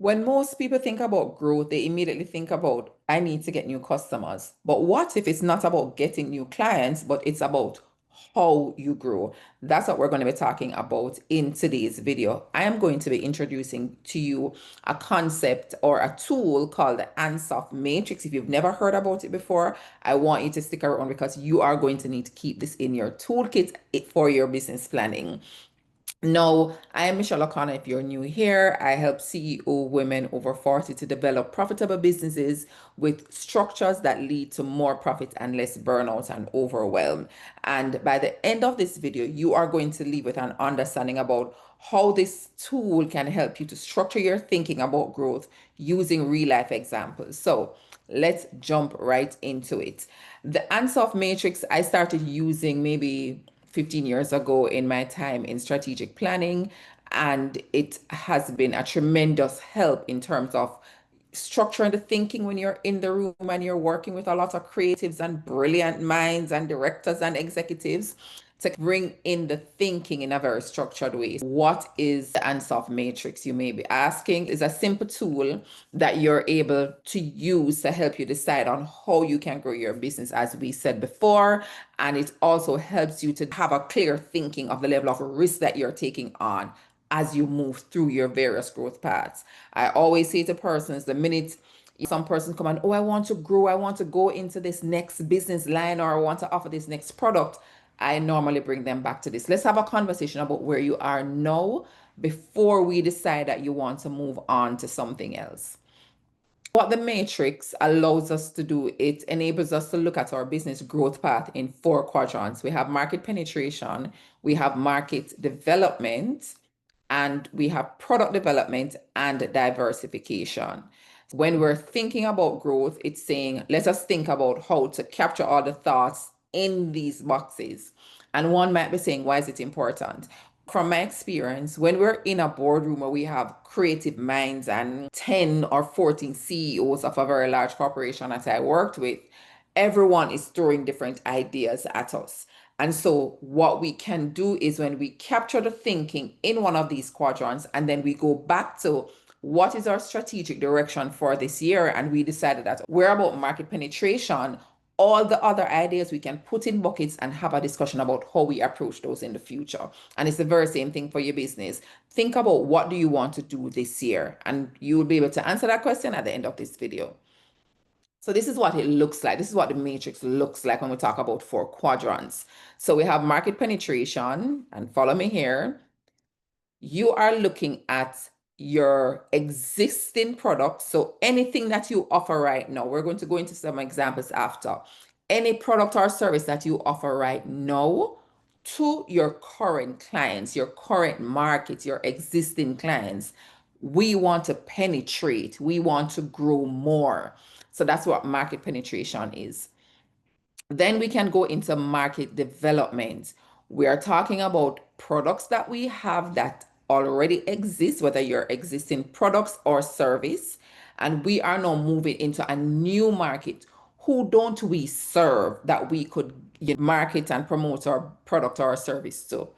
When most people think about growth, they immediately think about, I need to get new customers. But what if it's not about getting new clients, but it's about how you grow? That's what we're going to be talking about in today's video. I am going to be introducing to you a concept or a tool called the Ansoff Matrix. If you've never heard about it before, I want you to stick around because you are going to need to keep this in your toolkit for your business planning. No, I am Michelle O'Connor. If you're new here, I help CEO women over 40 to develop profitable businesses with structures that lead to more profit and less burnout and overwhelm. And by the end of this video, you are going to leave with an understanding about how this tool can help you to structure your thinking about growth using real life examples. So let's jump right into it. The Ansoff Matrix, I started using maybe 15 years ago in my time in strategic planning, and it has been a tremendous help in terms of structuring the thinking when you're in the room and you're working with a lot of creatives and brilliant minds and directors and executives to bring in the thinking in a very structured way. What is the Ansoff Matrix, you may be asking? Is a simple tool that you're able to use to help you decide on how you can grow your business, as we said before. And it also helps you to have a clear thinking of the level of risk that you're taking on as you move through your various growth paths. I always say to persons, the minute some person come and, oh, I want to grow, I want to go into this next business line, or I want to offer this next product, I normally bring them back to this. Let's have a conversation about where you are now before we decide that you want to move on to something else. What the matrix allows us to do, it enables us to look at our business growth path in 4 quadrants. We have market penetration, we have market development, and we have product development and diversification. When we're thinking about growth, it's saying, let us think about how to capture all the thoughts in these boxes. And one might be saying, why is it important? From my experience, when we're in a boardroom where we have creative minds and 10 or 14 CEOs of a very large corporation that I worked with, everyone is throwing different ideas at us. And so what we can do is when we capture the thinking in one of these quadrants, and then we go back to what is our strategic direction for this year, and we decided that we're about market penetration, all the other ideas we can put in buckets and have a discussion about how we approach those in the future. And it's the very same thing for your business. Think about, what do you want to do this year? And you will be able to answer that question at the end of this video. So this is what it looks like. This is what the matrix looks like when we talk about 4 quadrants. So we have market penetration, and follow me here. You are looking at your existing products. So anything that you offer right now, we're going to go into some examples after. Any product or service that you offer right now to your current clients, your current market, your existing clients, we want to penetrate, we want to grow more. So that's what market penetration is. Then we can go into market development. We are talking about products that we have that already exist, whether you're existing products or service, and we are now moving into a new market. Who don't we serve that we could market and promote our product or our service to?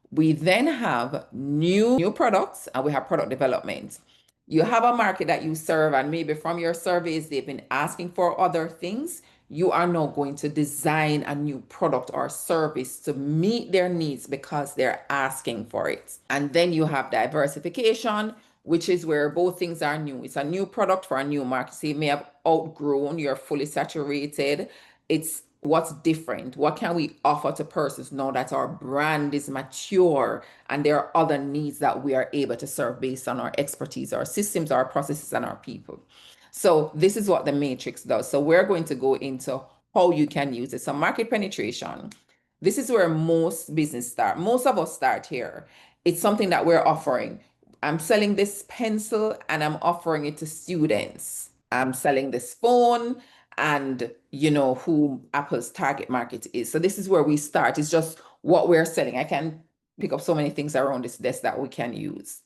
We then have new products, and we have product development. You have a market that you serve, and maybe from your surveys, they've been asking for other things. You are now going to design a new product or service to meet their needs because they're asking for it. And then you have diversification, which is where both things are new. It's a new product for a new market. So you may have outgrown, you're fully saturated. It's what's different. What can we offer to persons now that our brand is mature and there are other needs that we are able to serve based on our expertise, our systems, our processes, and our people. So this is what the matrix does. So we're going to go into how you can use it. So market penetration. This is where most business start. Most of us start here. It's something that we're offering. I'm selling this pencil and I'm offering it to students. I'm selling this phone, and you know who Apple's target market is. So this is where we start. It's just what we're selling. I can pick up so many things around this desk that we can use.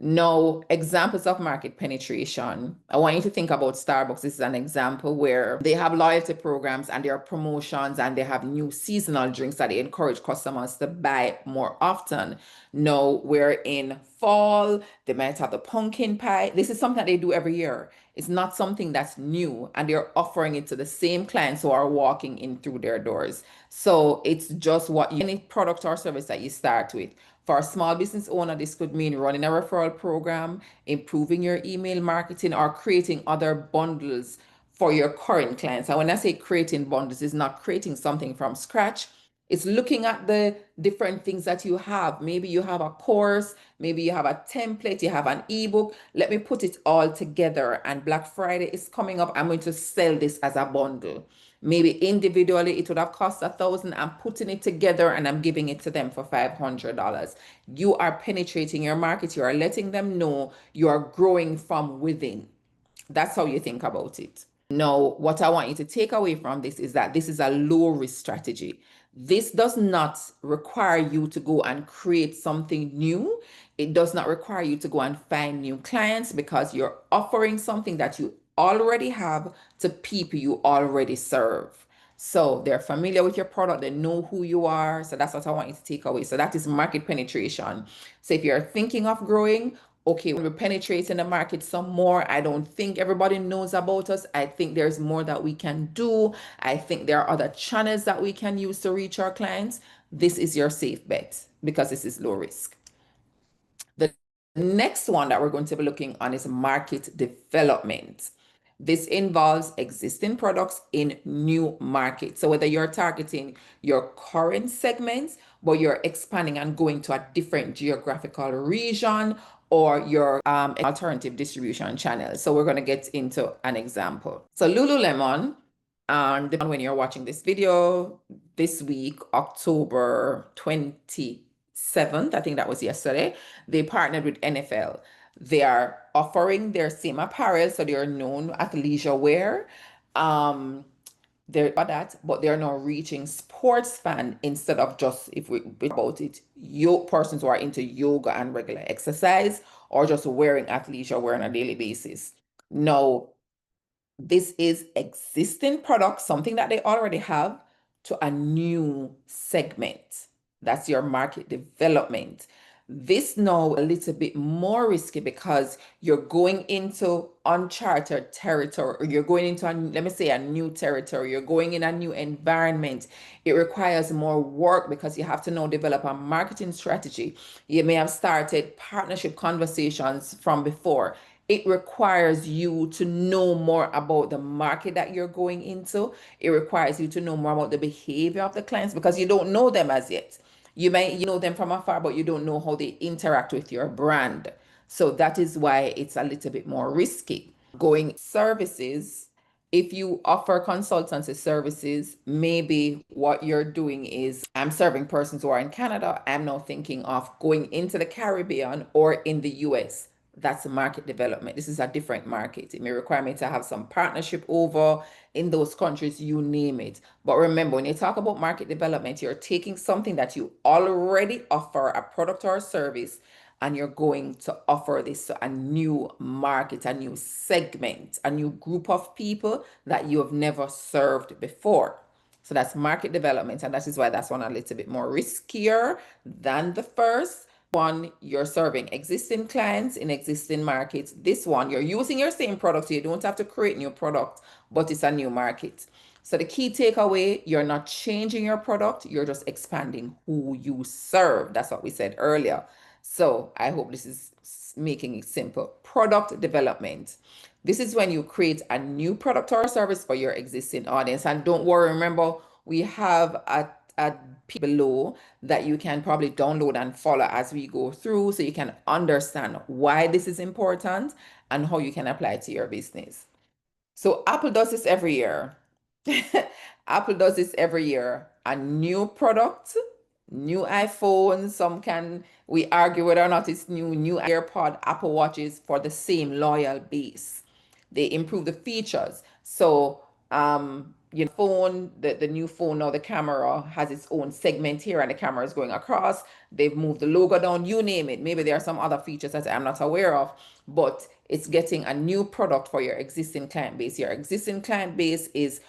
No, examples of market penetration. I want you to think about Starbucks. This is an example where they have loyalty programs and there are promotions and they have new seasonal drinks that they encourage customers to buy more often. No, we're in fall, they might have the pumpkin pie. This is something that they do every year. It's not something that's new and they're offering it to the same clients who are walking in through their doors. So it's just any product or service that you start with. For a small business owner, this could mean running a referral program, improving your email marketing, or creating other bundles for your current clients. And when I say creating bundles, it's not creating something from scratch. It's looking at the different things that you have. Maybe you have a course, maybe you have a template, you have an ebook. Let me put it all together. And Black Friday is coming up. I'm going to sell this as a bundle. Maybe individually it would have cost 1,000. I'm putting it together and I'm giving it to them for $500. You are penetrating your market. You are letting them know you are growing from within. That's how you think about it. Now, what I want you to take away from this is that this is a low risk strategy. This does not require you to go and create something new. It does not require you to go and find new clients because you're offering something that you already have to people you already serve. So they're familiar with your product, they know who you are. So that's what I want you to take away. So that is market penetration. So if you're thinking of growing, okay, we're penetrating the market some more. I don't think everybody knows about us. I think there's more that we can do. I think there are other channels that we can use to reach our clients. This is your safe bet because this is low risk. The next one that we're going to be looking on is market development. This involves existing products in new markets. So whether you're targeting your current segments, but you're expanding and going to a different geographical region, or your alternative distribution channel. So we're going to get into an example. So Lululemon, and when you're watching this video this week, October 27th, I think that was yesterday, they partnered with NFL. They are offering their same apparel, so they are known athleisure wear. They're about that, but they're now reaching sports fan instead of just, if we about it, persons who are into yoga and regular exercise or just wearing athleisure wear on a daily basis. Now, this is existing product, something that they already have, to a new segment. That's your market development. This now a little bit more risky because you're going into uncharted territory, or you're going into, let me say, a new territory. You're going in a new environment. It requires more work because you have to now develop a marketing strategy. You may have started partnership conversations from before. It requires you to know more about the market that you're going into. It requires you to know more about the behavior of the clients because you don't know them as yet. You might know them from afar, but you don't know how they interact with your brand. So that is why it's a little bit more risky. Going services, if you offer consultancy services, maybe what you're doing is, I'm serving persons who are in Canada. I'm now thinking of going into the Caribbean or in the US. That's a market development. This is a different market. It may require me to have some partnership over in those countries, you name it. But remember, when you talk about market development, you're taking something that you already offer, a product or a service, and you're going to offer this to a new market, a new segment, a new group of people that you have never served before. So that's market development, and that is why that's one a little bit more riskier than the first one. You're serving existing clients in existing markets. This one, you're using your same product, so you don't have to create new product, but it's a new market. So the key takeaway, you're not changing your product, you're just expanding who you serve. That's what we said earlier. So I hope this is making it simple. Product development. This is when you create a new product or service for your existing audience. And don't worry, remember, we have a below that you can probably download and follow as we go through so you can understand why this is important and how you can apply it to your business. So Apple does this every year. Apple does this every year. A new product, new iPhone, we argue whether or not it's new AirPod, Apple Watches for the same loyal base. They improve the features. So phone, the new phone now, the camera has its own segment here and the camera is going across. They've moved the logo down, you name it. Maybe there are some other features that I'm not aware of, but it's getting a new product for your existing client base. Your existing client base is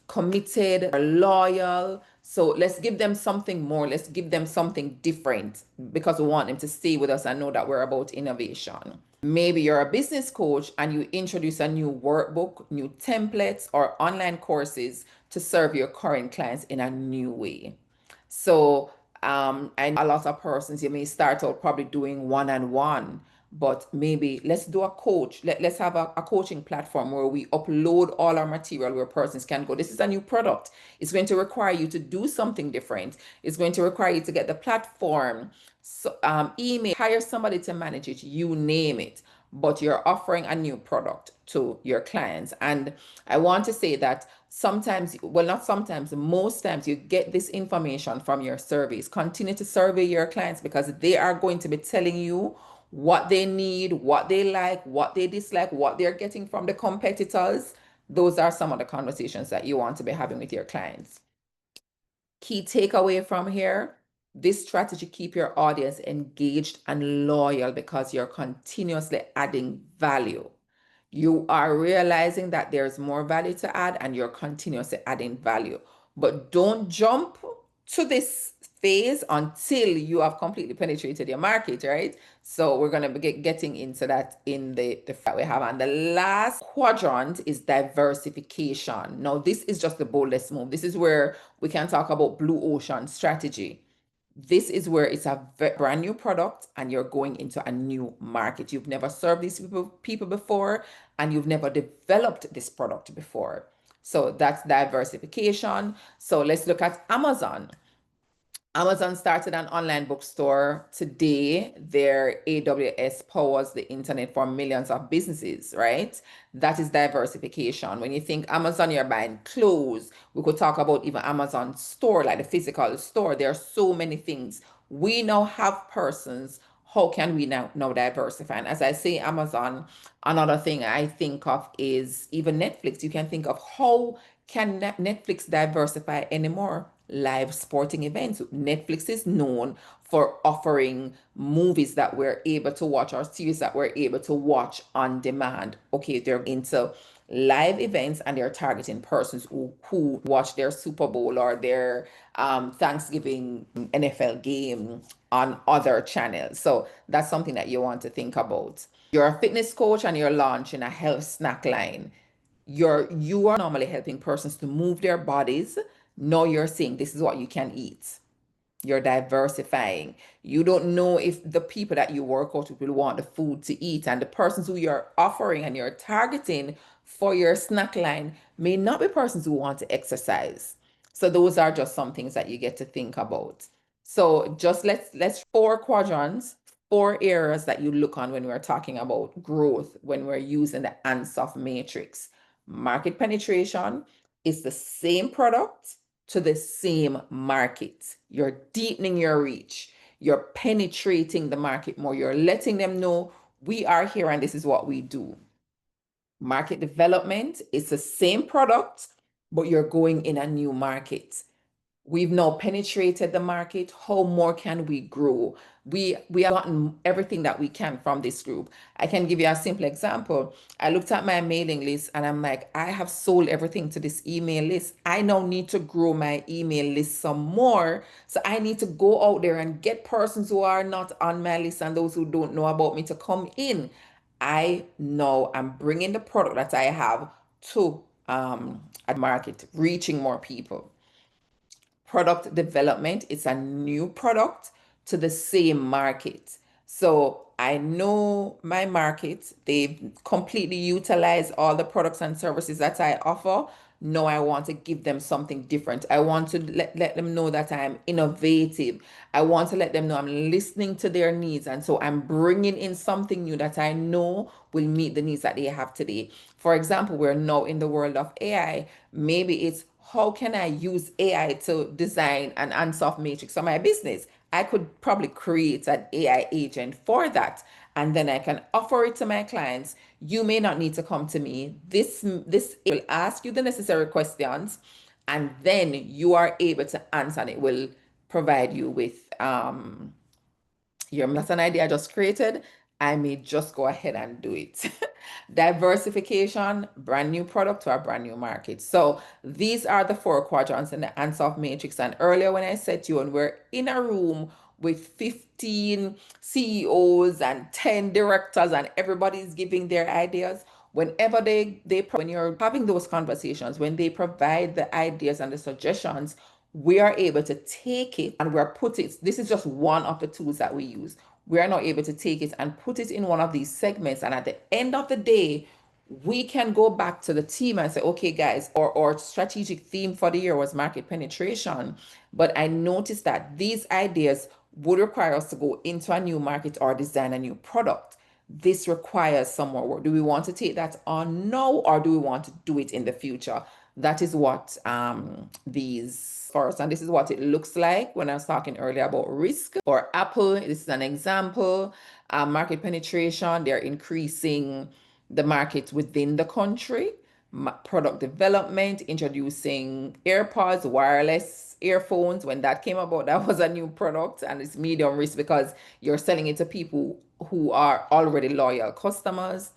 committed, loyal. So let's give them something more. Let's give them something different because we want them to stay with us and know that we're about innovation. Maybe you're a business coach and you introduce a new workbook, new templates, or online courses to serve your current clients in a new way. So, and a lot of persons, you may start out probably doing one-on-one, but maybe let's do a coach. Let's have a coaching platform where we upload all our material where persons can go. This is a new product. It's going to require you to do something different. It's going to require you to get the platform, so, email, hire somebody to manage it, you name it. But you're offering a new product to your clients. And I want to say that sometimes, well, not sometimes, most times you get this information from your surveys. Continue to survey your clients because they are going to be telling you what they need, what they like, what they dislike, what they're getting from the competitors. Those are some of the conversations that you want to be having with your clients. Key takeaway from here, this strategy keep your audience engaged and loyal because you're continuously adding value. You are realizing that there's more value to add and you're continuously adding value. But don't jump to this phase until you have completely penetrated your market, right? So we're going to be getting into that in the that we have. And the last quadrant is diversification. Now, this is just the boldest move. This is where we can talk about blue ocean strategy. This is where it's a brand new product and you're going into a new market. You've never served these people before and you've never developed this product before. So that's diversification. So let's look at Amazon. Amazon started an online bookstore. Today, their AWS powers the internet for millions of businesses, right? That is diversification. When you think Amazon, you're buying clothes. We could talk about even Amazon store, like the physical store. There are so many things. We now have persons. How can we now diversify? And as I say, Amazon, another thing I think of is even Netflix. You can think of how can Netflix diversify anymore? Live sporting events. Netflix is known for offering movies that we're able to watch or series that we're able to watch on demand. Okay, they're into live events and they're targeting persons who watch their Super Bowl or their Thanksgiving NFL game on other channels. So that's something that you want to think about. You're a fitness coach and you're launching a health snack line. You are normally helping persons to move their bodies. Now you're saying this is what you can eat. You're diversifying. You don't know if the people that you work out with will want the food to eat, and the persons who you're offering and you're targeting for your snack line may not be persons who want to exercise. So those are just some things that you get to think about. So just let's 4 quadrants, 4 areas that you look on when we're talking about growth, when we're using the Ansoff Matrix. Market penetration is the same product to the same market. You're deepening your reach. You're penetrating the market more. You're letting them know we are here and this is what we do. Market development is the same product, but you're going in a new market. We've now penetrated the market. How more can we grow? We have gotten everything that we can from this group. I can give you a simple example. I looked at my mailing list and I'm like, I have sold everything to this email list. I now need to grow my email list some more. So I need to go out there and get persons who are not on my list and those who don't know about me to come in. I know I'm bringing the product that I have to a market, reaching more people. Product development, it's a new product to the same market. So I know my market, they've completely utilized all the products and services that I offer. No, I want to give them something different. I want to let them know that I'm innovative. I want to let them know I'm listening to their needs. And so I'm bringing in something new that I know will meet the needs that they have today. For example, we're now in the world of AI. Maybe it's how can I use AI to design an Ansoff matrix for my business? I could probably create an AI agent for that. and then I can offer it to my clients. You may not need to come to me. This will ask you the necessary questions, and then you are able to answer, and it will provide you with that's an idea I just created. I may just go ahead and do it. Diversification, brand new product to a brand new market. So these are the four quadrants in the Ansoff Matrix. And earlier when I said to you, and we're in a room with 15 CEOs and 10 directors, and everybody's giving their ideas. Whenever when you're having those conversations, when they provide the ideas and the suggestions, we are able to take it and this is just one of the tools that we use. We are now able to take it and put it in one of these segments. And at the end of the day, we can go back to the team and say, okay, guys, or strategic theme for the year was market penetration. But I noticed that these ideas would require us to go into a new market or design a new product. This requires some more work. Do we want to take that on now, or do we want to do it in the future? That is what these first, and this is what it looks like when I was talking earlier about risk. For Apple, this is an example. Market penetration, they're increasing the market within the country. Product development, introducing AirPods, wireless earphones. When that came about, that was a new product, and it's medium risk because you're selling it to people who are already loyal customers.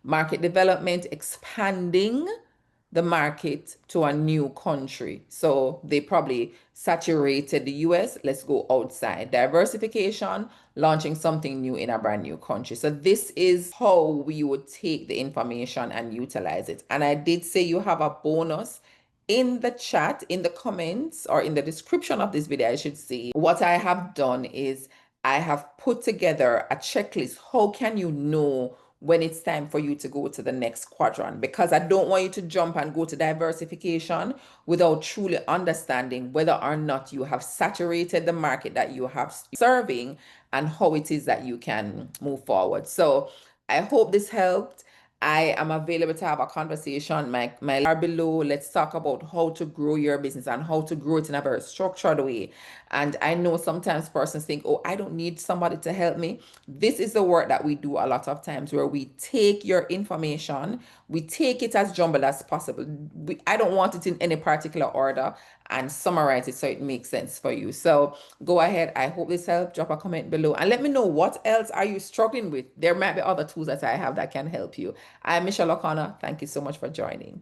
Market development, expanding the market to a new country. So they probably saturated the US. Let's go outside. Diversification, launching something new in a brand new country. So this is how we would take the information and utilize it. And I did say you have a bonus in the chat, in the comments, or in the description of this video, I should say. What I have done is I have put together a checklist. How can you know when it's time for you to go to the next quadrant? Because I don't want you to jump and go to diversification without truly understanding whether or not you have saturated the market that you have serving and how it is that you can move forward. So I hope this helped. I am available to have a conversation. My are below. Let's talk about how to grow your business and how to grow it in a very structured way. And I know sometimes persons think, oh, I don't need somebody to help me. This is the work that we do a lot of times, where we take your information, we take it as jumbled as possible. I don't want it in any particular order, and summarize it so it makes sense for you. So go ahead. I hope this helped. Drop a comment below and let me know, what else are you struggling with? There might be other tools that I have that can help you. I'm Michelle O'Connor. Thank you so much for joining.